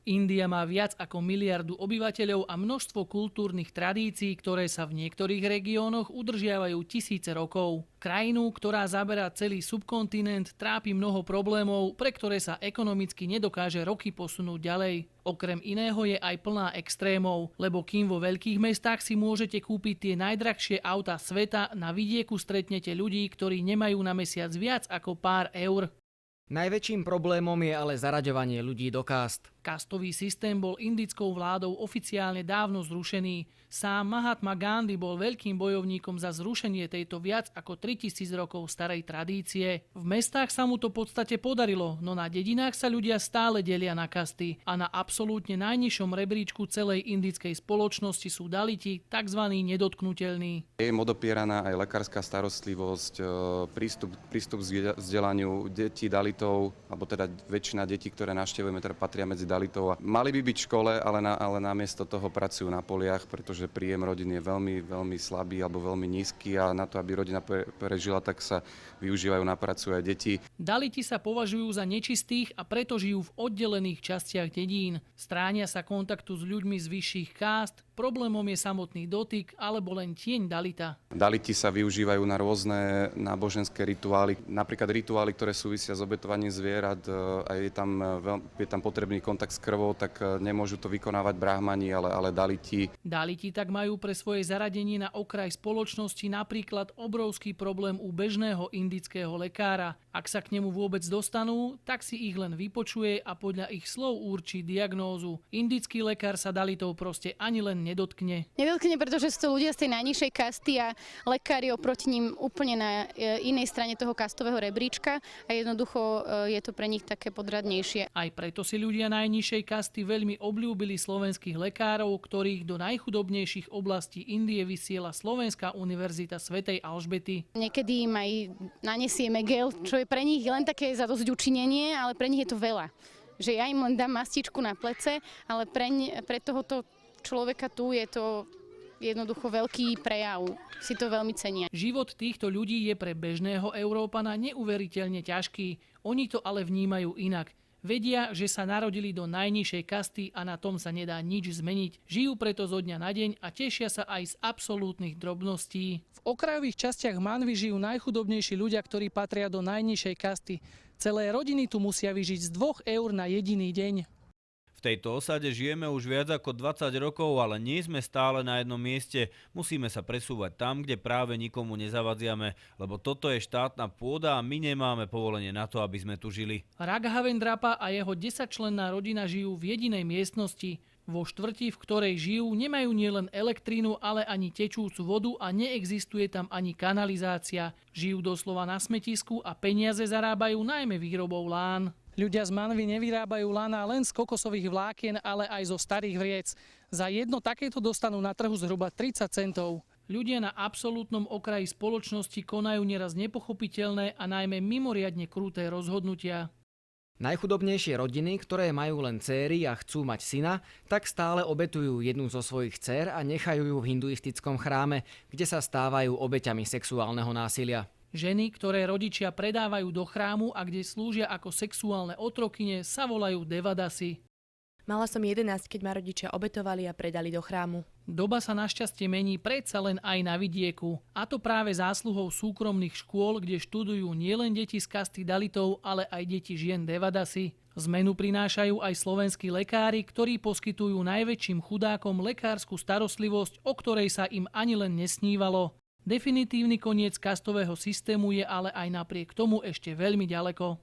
India má viac ako miliardu obyvateľov a množstvo kultúrnych tradícií, ktoré sa v niektorých regiónoch udržiavajú tisíce rokov. Krajinu, ktorá zaberá celý subkontinent, trápi mnoho problémov, pre ktoré sa ekonomicky nedokáže roky posunúť ďalej. Okrem iného je aj plná extrémov, lebo kým vo veľkých mestách si môžete kúpiť tie najdrahšie autá sveta, na vidieku stretnete ľudí, ktorí nemajú na mesiac viac ako pár eur. Najväčším problémom je ale zaraďovanie ľudí do kást. Kastový systém bol indickou vládou oficiálne dávno zrušený. Sám Mahatma Gandhi bol veľkým bojovníkom za zrušenie tejto viac ako 3000 rokov starej tradície. V mestách sa mu to v podstate podarilo, no na dedinách sa ľudia stále delia na kasty a na absolútne najnižšom rebríčku celej indickej spoločnosti sú daliti, tzv. Nedotknuteľní. Je im odopieraná aj lekárska starostlivosť, prístup k vzdelaniu detí dalitov, alebo teda väčšina detí, ktoré navštevujeme, teda patria medzi dalitov. Mali by byť v škole, ale namiesto toho pracujú na poliach, pretože príjem rodiny je veľmi slabý alebo veľmi nízky a na to, aby rodina prežila, tak sa využívajú na pracu aj deti. Daliti sa považujú za nečistých a preto žijú v oddelených častiach dedín. Stránia sa kontaktu s ľuďmi z vyšších kást, problémom je samotný dotyk alebo len tieň dalita. Daliti sa využívajú na rôzne náboženské rituály, napríklad rituály, ktoré súvisia s obetovaním zvierat a je tam potrebný kontakt s krvou, tak nemôžu to vykonávať brahmani, ale daliti. Daliti tak majú pre svoje zaradenie na okraj spoločnosti napríklad obrovský problém u bežného indického lekára. Ak sa k nemu vôbec dostanú, tak si ich len vypočuje a podľa ich slov určí diagnózu. Indický lekár sa dalitov proste ani len nedotkne. Nedotkne, pretože sú to ľudia z tej najnižšej kasty a lekári oproti ním úplne na inej strane toho kastového rebríčka a jednoducho je to pre nich také podradnejšie. Aj preto si ľudia najnižšej kasty veľmi obľúbili slovenských lekárov, ktorých do najchudobnejších oblastí Indie vysiela Slovenská univerzita svätej Alžbety. Niekedy im aj nanesieme gel, čo je pre nich len také zadosťučinenie, ale pre nich je to veľa. Že ja im len dám mastičku na plece, ale pre tohoto človeka tu je to jednoducho veľký prejav. Si to veľmi cenia. Život týchto ľudí je pre bežného Európana neuveriteľne ťažký. Oni to ale vnímajú inak. Vedia, že sa narodili do najnižšej kasty a na tom sa nedá nič zmeniť. Žijú preto zo dňa na deň a tešia sa aj z absolútnych drobností. V okrajových častiach Manvy žijú najchudobnejší ľudia, ktorí patria do najnižšej kasty. Celé rodiny tu musia vyžiť z 2 eur na jediný deň. V tejto osade žijeme už viac ako 20 rokov, ale nie sme stále na jednom mieste. Musíme sa presúvať tam, kde práve nikomu nezavadziame, lebo toto je štátna pôda a my nemáme povolenie na to, aby sme tu žili. Raghavendrapa a jeho 10-členná rodina žijú v jedinej miestnosti. Vo štvrti, v ktorej žijú, nemajú nielen elektrínu, ale ani tečúcu vodu a neexistuje tam ani kanalizácia. Žijú doslova na smetisku a peniaze zarábajú najmä výrobou lán. Ľudia z Manvy nevyrábajú lana len z kokosových vlákien, ale aj zo starých vriec. Za jedno takéto dostanú na trhu zhruba 30 centov. Ľudia na absolútnom okraji spoločnosti konajú nieraz nepochopiteľné a najmä mimoriadne kruté rozhodnutia. Najchudobnejšie rodiny, ktoré majú len céry a chcú mať syna, tak stále obetujú jednu zo svojich dcér a nechajú ju v hinduistickom chráme, kde sa stávajú obeťami sexuálneho násilia. Ženy, ktoré rodičia predávajú do chrámu a kde slúžia ako sexuálne otrokyne, sa volajú devadasi. Mala som 11, keď ma rodičia obetovali a predali do chrámu. Doba sa našťastie mení predsa len aj na vidieku. A to práve zásluhou súkromných škôl, kde študujú nielen deti z kasty dalitov, ale aj deti žien devadasi. Zmenu prinášajú aj slovenskí lekári, ktorí poskytujú najväčším chudákom lekárskú starostlivosť, o ktorej sa im ani len nesnívalo. Definitívny koniec kastového systému je ale aj napriek tomu ešte veľmi ďaleko.